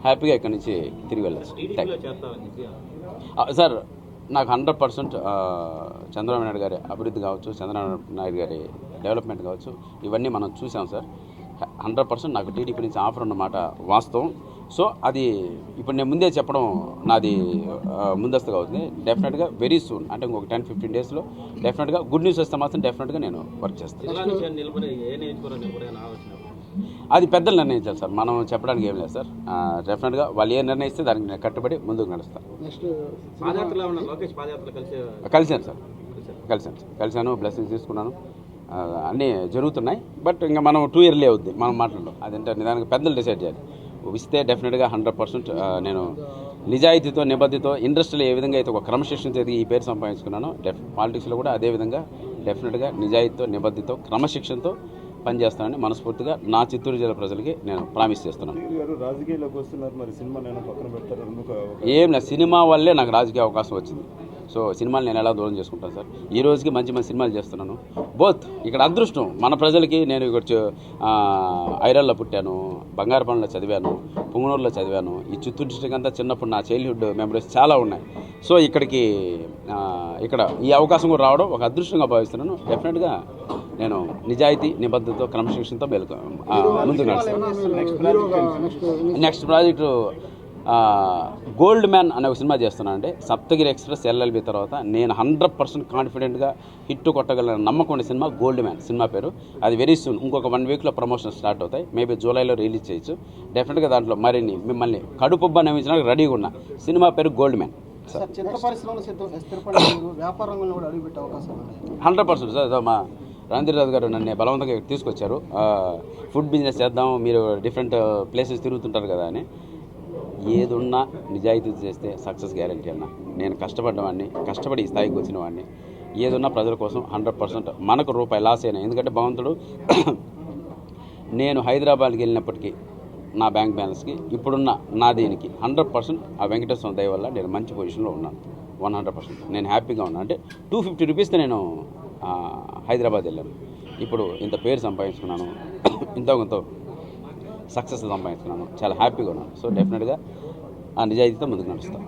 హ్యాపీగా ఇక్కడి నుంచి తిరిగి వెళ్ళచ్చు. సార్ నాకు 100% చంద్రబాబు నాయుడు గారి అభివృద్ధి కావచ్చు, చంద్రబాబు నాయుడు గారి డెవలప్మెంట్ కావచ్చు, ఇవన్నీ మనం చూసాం సార్. 100% నాకు టీడీపీ నుంచి ఆఫర్ ఉన్నమాట వాస్తవం. సో అది ఇప్పుడు నేను ముందే చెప్పడం నాది ముందస్తుగా అవుతుంది. డెఫినెట్గా వెరీ సూన్, అంటే ఇంకొక 10-15 డేస్లో డెఫినెట్గా గుడ్ న్యూస్ వస్తే మాత్రం డెఫినెట్గా నేను వర్క్ చేస్తాను. అది పెద్దలు నిర్ణయించాలి సార్, మనం చెప్పడానికి ఏం లేదు సార్. డెఫినెట్గా వాళ్ళు ఏ నిర్ణయిస్తే దానికి నేను కట్టుబడి ముందుకు నడుస్తాను. కలిశాను సార్, కలిశాను, బ్లెస్సింగ్స్ తీసుకున్నాను, అన్నీ జరుగుతున్నాయి. బట్ ఇంకా మనం 2 ఇయర్లీ అవుద్ది మనం మాట్లాడడం. అదంటే నిదానికి పెద్దలు డిసైడ్ చేయాలి. ఇస్తే డెఫినెట్గా 100% నేను నిజాయితీతో, నిబద్ధతో, ఇండస్ట్రీలో ఏ విధంగా అయితే ఒక క్రమశిక్షణ ఈ పేరు సంపాదించుకున్నానో పాలిటిక్స్లో కూడా అదే విధంగా డెఫినెట్గా నిజాయితీతో, నిబద్ధతో, క్రమశిక్షణతో పనిచేస్తానని మనస్ఫూర్తిగా నా చిత్తూరు జిల్లా ప్రజలకి నేను ప్రామిస్ చేస్తున్నాను. ఏం లేదు, సినిమా వల్లే నాకు రాజకీయ అవకాశం వచ్చింది. సో సినిమాలు నేను ఎలా దూరం చేసుకుంటాను సార్. ఈ రోజుకి మంచి మంచి సినిమాలు చేస్తున్నాను. బోత్ ఇక్కడ అదృష్టం మన ప్రజలకి. నేను ఇక్కడ ఐరల్లో పుట్టాను, బంగారపల్లిలో చదివాను, పుంగనూరులో చదివాను. ఈ చిత్తూరు డిస్ట్రిక్ట్ అంతా చిన్నప్పుడు నా చైల్డ్హుడ్ మెమరీస్ చాలా ఉన్నాయి. సో ఇక్కడ ఈ అవకాశం కూడా రావడం ఒక అదృష్టంగా భావిస్తున్నాను. డెఫినెట్గా నేను నిజాయితీ, నిబద్ధతతో, క్రమశిక్షణతో ముందుకు నడుస్తాను. నెక్స్ట్ ప్రాజెక్టు గోల్డ్ మ్యాన్ అనే ఒక సినిమా చేస్తున్నాను. అంటే సప్తగిరి ఎక్స్ప్రెస్ ఎల్ఎల్బి తర్వాత నేను 100% కాన్ఫిడెంట్గా హిట్ కొట్టగల నమ్మకం ఉండే సినిమా గోల్డ్ మ్యాన్ సినిమా పేరు. అది వెరీ సూన్, ఇంకొక 1 వీక్లో ప్రమోషన్ స్టార్ట్ అవుతాయి. మేబీ జూలైలో రిలీజ్ చేయొచ్చు. డెఫినెట్గా దాంట్లో మరిన్ని మిమ్మల్ని కడుపుబ్బ నమ్మించడానికి రెడీగా ఉన్న సినిమా పేరు గోల్డ్ మ్యాన్. 100% సార్. మా రణధీర్ గారు నన్ను బలవంతంగా తీసుకొచ్చారు. ఫుడ్ బిజినెస్ చేద్దాం, మీరు డిఫరెంట్ ప్లేసెస్ తిరుగుతుంటారు కదా అని. ఏదున్నా నిజాయితీ చేస్తే సక్సెస్ గ్యారంటీ అన్న. నేను కష్టపడ్డవాడిని, కష్టపడి ఈ స్థాయికి వచ్చిన వాడిని. ఏదున్నా ప్రజల కోసం 100%. మనకు రూపాయి లాస్ అయినా, ఎందుకంటే భగవంతుడు నేను హైదరాబాద్కి వెళ్ళినప్పటికీ నా బ్యాంక్ బ్యాలెన్స్కి ఇప్పుడున్న నా దీనికి 100% ఆ వెంకటేశ్వర దయ వల్ల నేను మంచి పొజిషన్లో ఉన్నాను. 100% నేను హ్యాపీగా ఉన్నాను. అంటే 250 రూపీస్తో నేను హైదరాబాద్ వెళ్ళాను. ఇప్పుడు ఇంత పేరు సంపాదించుకున్నాను, కొంత సక్సెస్ సంపాదించుకున్నాను, చాలా హ్యాపీగా ఉన్నాను. సో డెఫినెట్గా ఆ నిజాయితీతో ముందుకు నడుస్తాను.